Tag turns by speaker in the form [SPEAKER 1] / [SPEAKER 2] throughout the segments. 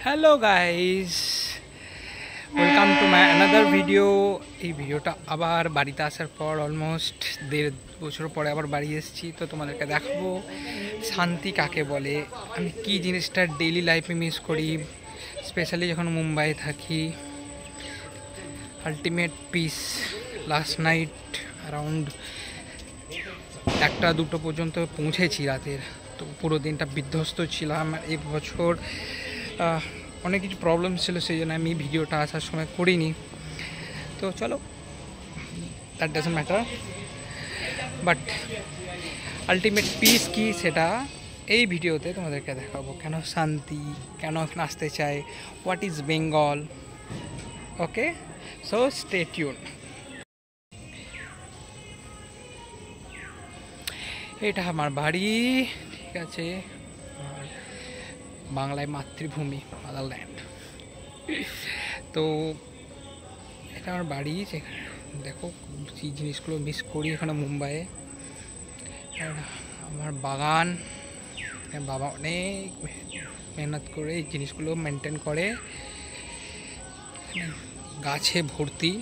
[SPEAKER 1] Hello guys, welcome to my another video. এই ভিডিওটা আবার বাড়িতে আসার পর অলমোস্ট 1.5 বছর পরে আবার বাড়ি এসেছি। তো তোমাদেরকে দেখাবো শান্তি কাকে বলে, আমি কি জিনিসটা ডেইলি লাইফে মিস করি, স্পেশালি যখন মুম্বাই থাকি। Ultimate piece. Last night around 1-2 পর্যন্ত পৌঁছেছি রাতের। তো পুরো দিনটা বিধ্বস্ত ছিলাম। এই বছর অনেক কিছু প্রবলেম ছিল, সেই জন্য আমি ভিডিওটা আসার সময় করিনি। তো চলো, that doesn't matter, but ultimate piece কি সেটা এই ভিডিওতে তোমাদেরকে দেখাবো। কেন শান্তি, কেন আসতে চাই, what is Bengal. Okay, so stay tune. এটা আমার বাড়ি, ঠিক আছে, বাংলায় মাতৃভূমি, মাদারল্যান্ড। তো এটা আমার বাড়ি, যেখানে দেখো যে জিনিসগুলো মিস করি এখানে মুম্বাইয়ে। আমার বাগান, বাবা অনেক মেহনত করে এই জিনিসগুলো মেনটেন করে, গাছে ভর্তি।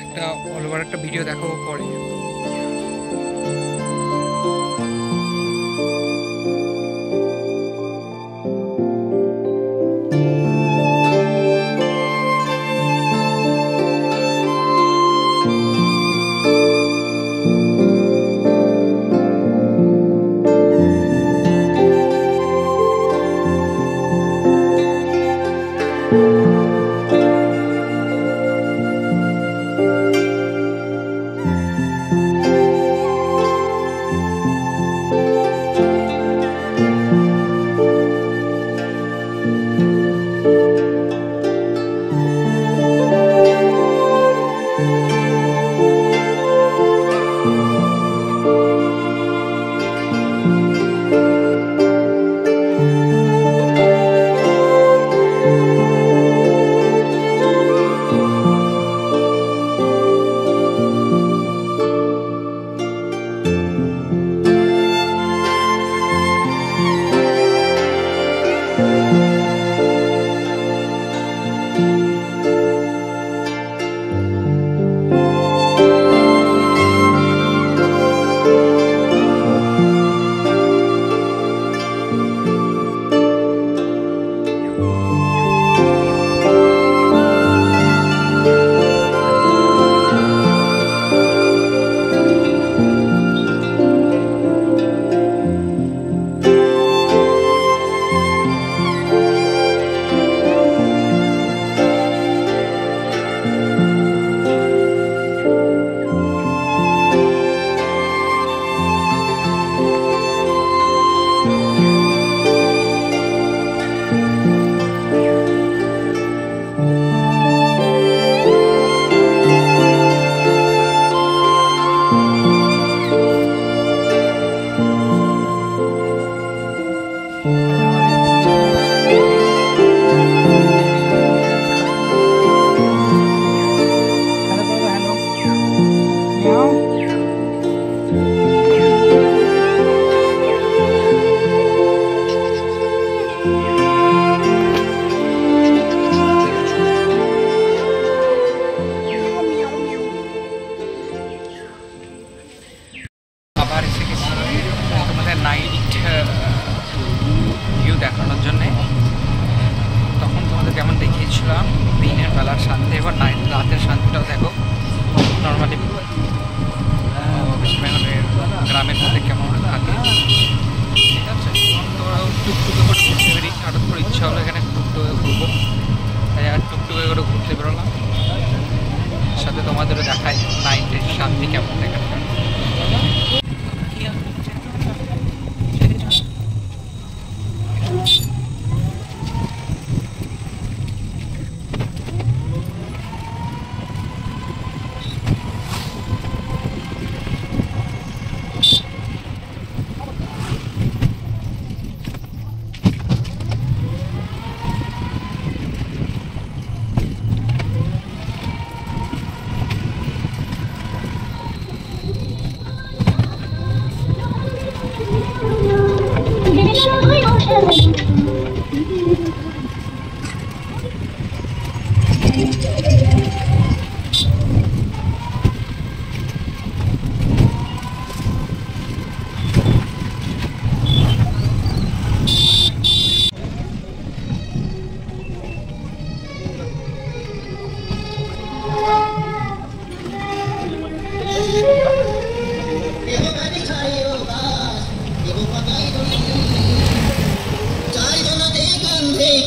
[SPEAKER 1] একটা অল ওভার একটা ভিডিও দেখাবো পরে।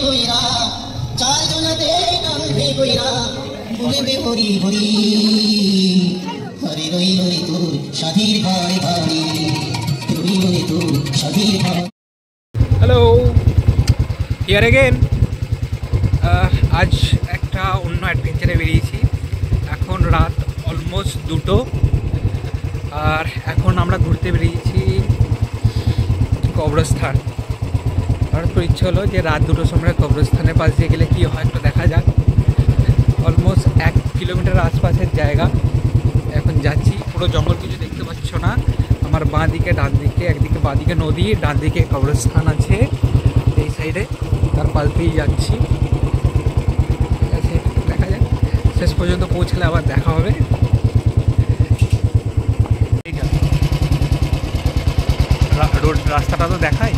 [SPEAKER 2] কইরা চারজনাতে কাঁধে কইরা বলবে হরি হরি হরি রই রই তোর সাধীর বাড়ি বাড়ি রই রই তোর সাধীর বাড়ি।
[SPEAKER 1] Hello, here again. আজ একটা অন্য অ্যাডভেঞ্চারে বেরিয়েছি। এখন রাত অলমোস্ট 2টো, আর এখন আমরা ঘুরতে বেরিয়েছি কবরস্থান। আমার তো ইচ্ছে হলো যে রাত 2টোর সময় কবরস্থানের পাশ দিয়ে গেলে কী হয় একটু দেখা যাক। অলমোস্ট 1 কিলোমিটার আশপাশের জায়গা। এখন যাচ্ছি, পুরো জঙ্গল, কিছু দেখতে পাচ্ছ না। আমার বাঁ দিকে ডান দিকে, একদিকে বাঁ দিকে নদী, ডান দিকে কবরস্থান আছে এই সাইডে, তার পাশ দিয়েই যাচ্ছি। ঠিক আছে, দেখা যাক, শেষ পর্যন্ত পৌঁছলে আবার দেখা হবে। রোড রাস্তাটা তো দেখায়।